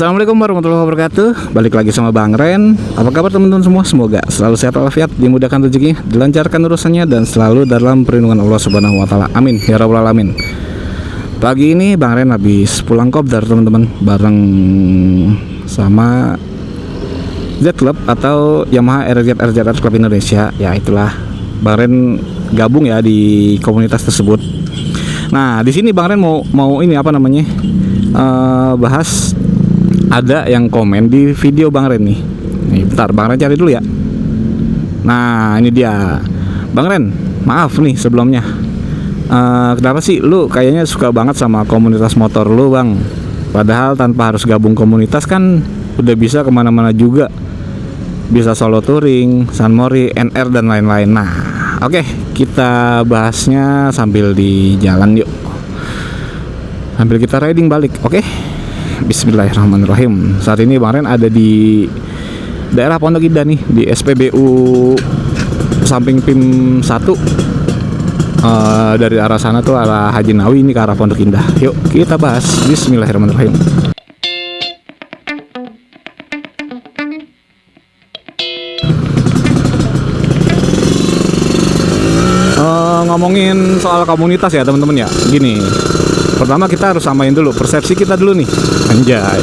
Assalamualaikum warahmatullahi wabarakatuh. Balik lagi sama Bang Ren. Apa kabar teman-teman semua? Semoga selalu sehat walafiat, dimudahkan rezeki, dilancarkan urusannya, dan selalu dalam perlindungan Allah Subhanahu wa taala. Amin ya rabbal alamin. Pagi ini Bang Ren habis pulang kopdar teman-teman, bareng sama Z Club atau Yamaha RZ Club Indonesia. Ya itulah, Bang Ren gabung ya di komunitas tersebut. Nah, di sini Bang Ren mau ini apa namanya? Bahas ada yang komen di video Bang Ren nih. Bentar, Bang Ren cari dulu ya. Nah, ini dia. Bang Ren, maaf nih sebelumnya. Kenapa sih lu kayaknya suka banget sama komunitas motor lu, Bang? Padahal tanpa harus gabung komunitas kan udah bisa kemana-mana juga. Bisa solo touring, Sunmori, NR, dan lain-lain. Nah, oke, kita bahasnya sambil di jalan yuk. Sambil kita riding balik, oke? Bismillahirrahmanirrahim. Saat ini Bang Ren ada di daerah Pondok Indah nih, di SPBU samping PIM 1. Dari arah sana tuh arah Haji Nawi, ini ke arah Pondok Indah. Yuk kita bahas. Bismillahirrahmanirrahim. Ngomongin soal komunitas ya teman-teman ya. Gini, pertama kita harus samain dulu persepsi kita dulu nih, anjay.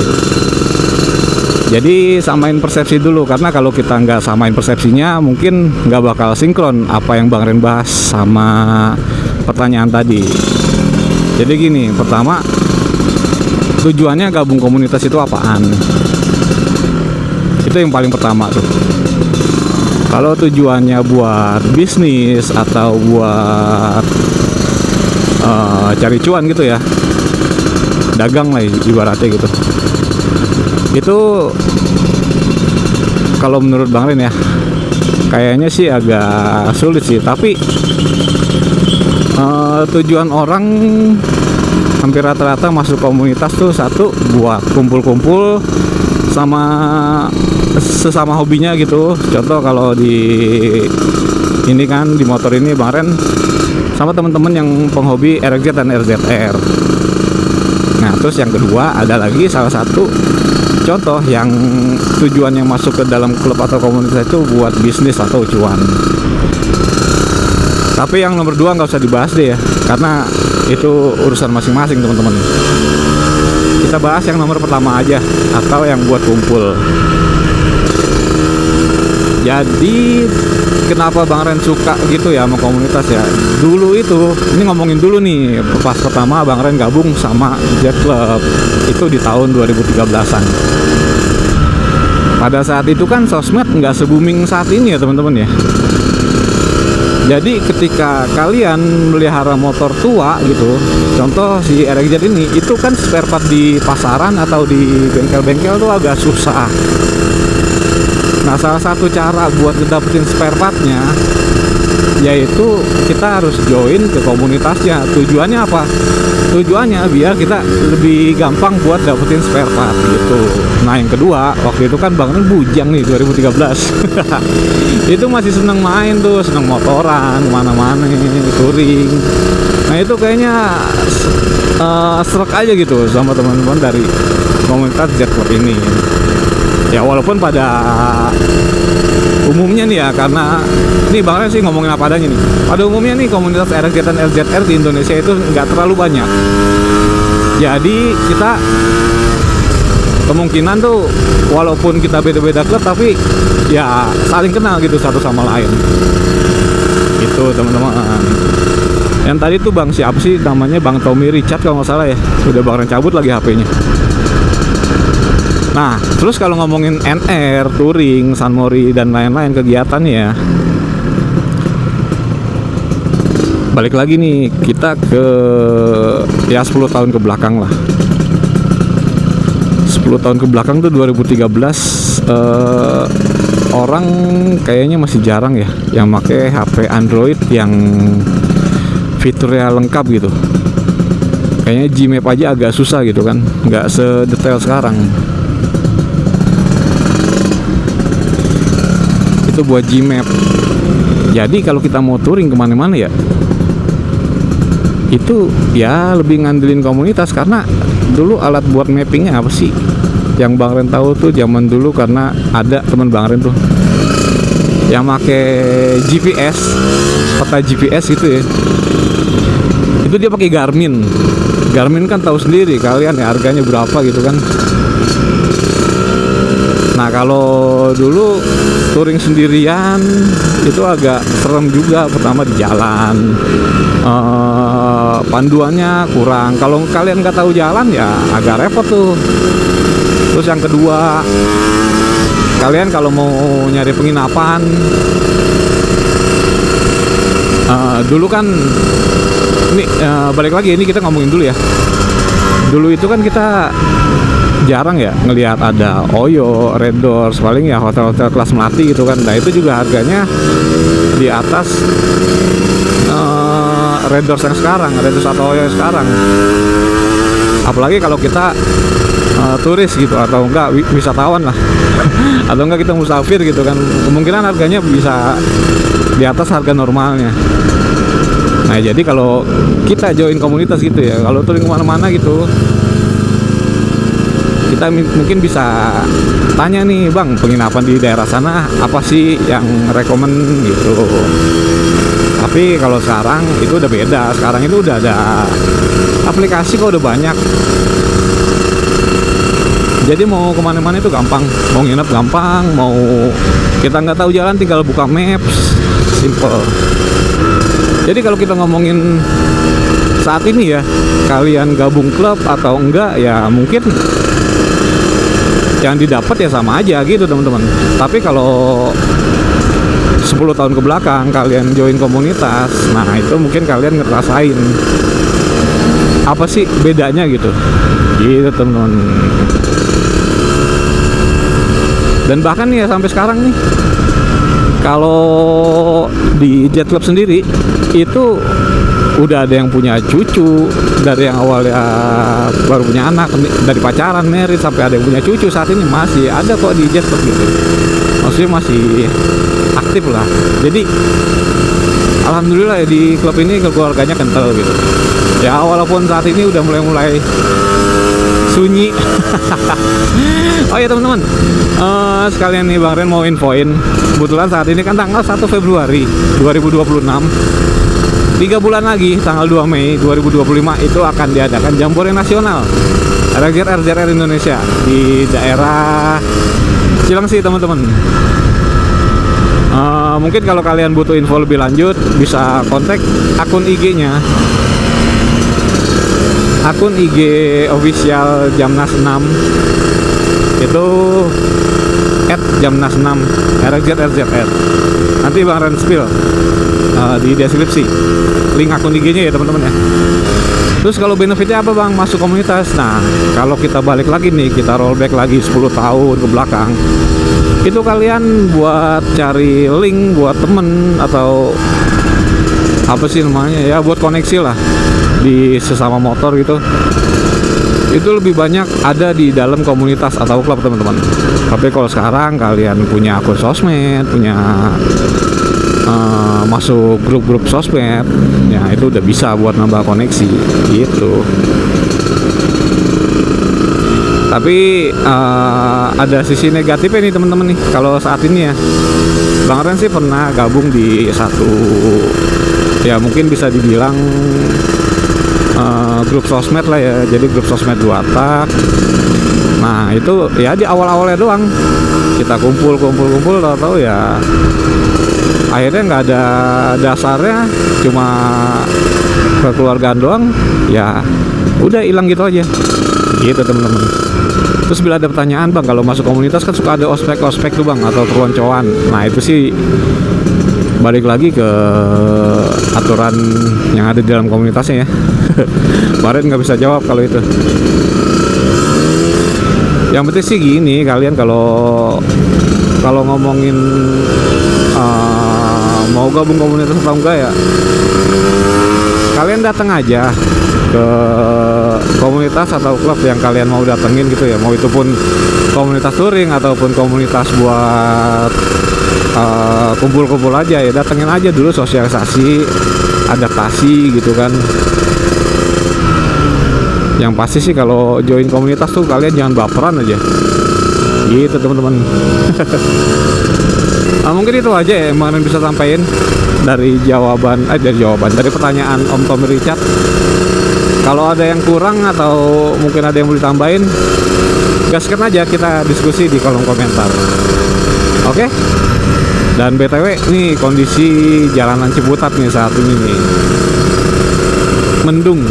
Jadi samain persepsi dulu, karena kalau kita nggak samain persepsinya mungkin nggak bakal sinkron apa yang Bang Ren bahas sama pertanyaan tadi. Jadi gini, pertama, tujuannya gabung komunitas itu apaan? Itu yang paling pertama tuh. Kalau tujuannya buat bisnis atau buat cari cuan gitu ya, dagang lah ibaratnya gitu, itu kalau menurut Bang Ren ya kayaknya sih agak sulit sih. Tapi tujuan orang hampir rata-rata masuk komunitas tuh satu, buat kumpul-kumpul sama sesama hobinya gitu. Contoh kalau di ini kan, di motor ini Bang Ren sama teman-teman yang penghobi RZ dan RZR. Nah, terus yang kedua ada lagi salah satu contoh yang tujuannya masuk ke dalam klub atau komunitas itu buat bisnis atau cuan. Tapi yang nomor dua nggak usah dibahas deh ya, karena itu urusan masing-masing teman-teman. Kita bahas yang nomor pertama aja, atau yang buat kumpul. Jadi kenapa Bang Ren suka gitu ya sama komunitas ya? Dulu itu, ini ngomongin dulu nih, pas pertama Bang Ren gabung sama Z Club itu di tahun 2013-an. Pada saat itu kan sosmed nggak se-booming saat ini ya teman-teman ya. Jadi ketika kalian melihara motor tua gitu, contoh si RZ ini, itu kan spare part di pasaran atau di bengkel-bengkel tuh agak susah. Nah, salah satu cara buat ngedapetin spare partnya yaitu kita harus join ke komunitasnya. Tujuannya apa? Tujuannya biar kita lebih gampang buat dapetin spare part gitu. Nah, yang kedua, waktu itu kan Bang Ren bujang nih 2013. Itu masih seneng main tuh, seneng motoran, kemana-mana, touring. Nah, itu kayaknya serak aja gitu sama teman-teman dari komunitas Z Club ini. Ya walaupun pada umumnya nih ya, karena ini Bang Ren sih ngomongin apa adanya nih. Pada umumnya nih komunitas RZ dan LZR di Indonesia itu nggak terlalu banyak. Jadi kita kemungkinan tuh walaupun kita beda-beda klub, tapi ya saling kenal gitu satu sama lain. Gitu teman-teman. Yang tadi tuh Bang siapa sih namanya, Bang Tommy Richard kalau nggak salah ya. Udah Bang Ren cabut lagi HP-nya. Nah, terus kalau ngomongin NR, touring, Sunmori, dan lain-lain kegiatannya ya, balik lagi nih kita ke ya 10 tahun ke belakang lah. 10 tahun ke belakang tuh 2013, orang kayaknya masih jarang ya yang pakai HP Android yang fiturnya lengkap gitu. Kayaknya Gmap aja agak susah gitu kan, nggak sedetail sekarang. Itu buat Gmap. Jadi kalau kita mau touring kemana-mana ya, itu ya lebih ngandelin komunitas, karena dulu alat buat mappingnya apa sih? Yang Bang Ren tahu tuh zaman dulu karena ada teman Bang Ren tuh yang pakai GPS, peta GPS gitu ya. Itu dia pakai Garmin. Garmin kan tahu sendiri kalian ya harganya berapa gitu kan. Nah kalau dulu touring sendirian itu agak serem juga. Pertama di jalan, panduannya kurang. Kalau kalian nggak tahu jalan ya agak repot tuh. Terus yang kedua, kalian kalau mau nyari penginapan, dulu kan ini balik lagi, ini kita ngomongin dulu ya. Dulu itu kan kita jarang ya ngelihat ada Oyo, Red Doors, paling ya hotel-hotel kelas melati gitu kan. Nah itu juga harganya di atas Red Doors yang sekarang, Red Doors atau Oyo yang sekarang. Apalagi kalau kita turis gitu atau enggak wisatawan lah atau enggak kita musafir gitu kan, kemungkinan harganya bisa di atas harga normalnya. Nah jadi kalau kita join komunitas gitu ya, kalau touring kemana-mana gitu, kita mungkin bisa tanya nih, Bang, penginapan di daerah sana apa sih yang rekomen gitu. Tapi kalau sekarang itu udah beda. Sekarang itu udah ada aplikasi kok, udah banyak. Jadi mau kemana-mana itu gampang, mau nginep gampang, mau kita nggak tahu jalan tinggal buka maps, simple. Jadi kalau kita ngomongin saat ini ya, kalian gabung klub atau enggak ya mungkin yang didapat ya sama aja gitu teman-teman. Tapi kalau 10 tahun ke belakang kalian join komunitas, nah itu mungkin kalian ngerasain apa sih bedanya gitu teman-teman. Dan bahkan ya sampai sekarang nih, kalau di Jet Club sendiri itu udah ada yang punya cucu, dari yang awalnya baru punya anak, dari pacaran, married, sampai ada yang punya cucu. Saat ini masih ada kok di Jet Club gitu, maksudnya masih aktif lah. Jadi alhamdulillah ya, di klub ini keluarganya kental gitu ya, walaupun saat ini udah mulai sunyi. Oh ya teman-teman, sekalian nih Bang Ren mau infoin, kebetulan saat ini kan tanggal 1 Februari 2026, 3 bulan lagi tanggal 2 Mei 2025 itu akan diadakan Jambore Nasional RZR Indonesia di daerah Cilengsi teman-teman. Mungkin kalau kalian butuh info lebih lanjut bisa kontak akun IG-nya, akun IG official Jamnas 6 itu @jamnas6 RZR. Nanti Bang Ren spill di deskripsi link akun IG-nya ya teman-teman ya. Terus kalau benefitnya apa Bang masuk komunitas? Nah kalau kita balik lagi nih, kita rollback lagi 10 tahun ke belakang, itu kalian buat cari link buat temen atau apa sih namanya ya, buat koneksi lah di sesama motor gitu, itu lebih banyak ada di dalam komunitas atau klub teman-teman. Tapi kalau sekarang kalian punya akun sosmed, punya masuk grup-grup sosmed ya, itu udah bisa buat nambah koneksi gitu. Tapi ada sisi negatifnya nih teman-teman nih. Kalau saat ini ya, Bang Ren sih pernah gabung di satu ya mungkin bisa dibilang grup sosmed lah ya. Jadi grup sosmed 2 tak. Nah itu ya di awal-awalnya doang kita kumpul tahu ya akhirnya nggak ada dasarnya, cuma kekeluargaan doang ya, udah hilang gitu aja gitu teman-teman. Terus bila ada pertanyaan Bang, kalau masuk komunitas kan suka ada ospek tuh Bang, atau perconcoan. Nah itu sih balik lagi ke aturan yang ada di dalam komunitasnya ya. Kemarin nggak bisa jawab kalau itu. Yang penting sih gini, kalian kalau ngomongin mau gabung komunitas atau enggak ya, kalian datang aja ke komunitas atau klub yang kalian mau datengin gitu ya. Mau itu pun komunitas touring ataupun komunitas buat kumpul-kumpul aja ya, datengin aja dulu, sosialisasi, adaptasi gitu kan. Yang pasti sih kalau join komunitas tuh kalian jangan baperan aja gitu teman-teman. Mungkin itu aja ya yang kemarin bisa sampaikan dari dari pertanyaan Om Tommy Richard. Kalau ada yang kurang atau mungkin ada yang boleh tambahin, gaskan aja, kita diskusi di kolom komentar. Oke? Dan BTW nih kondisi jalanan Ciputat nih saat ini nih mendung.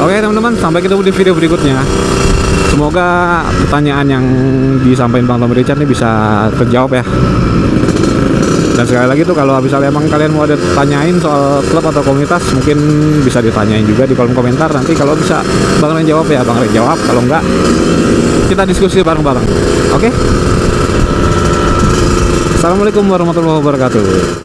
Oke teman-teman, sampai ketemu di video berikutnya. Semoga pertanyaan yang disampaikan Bang Tommy Richard ini bisa terjawab ya. Dan sekali lagi tuh, kalau misalnya emang kalian mau ada tanyain soal klub atau komunitas, mungkin bisa ditanyain juga di kolom komentar. Nanti kalau bisa Bang Ren jawab ya Bang Ren jawab, kalau enggak kita diskusi bareng-bareng. Oke? Assalamualaikum warahmatullahi wabarakatuh.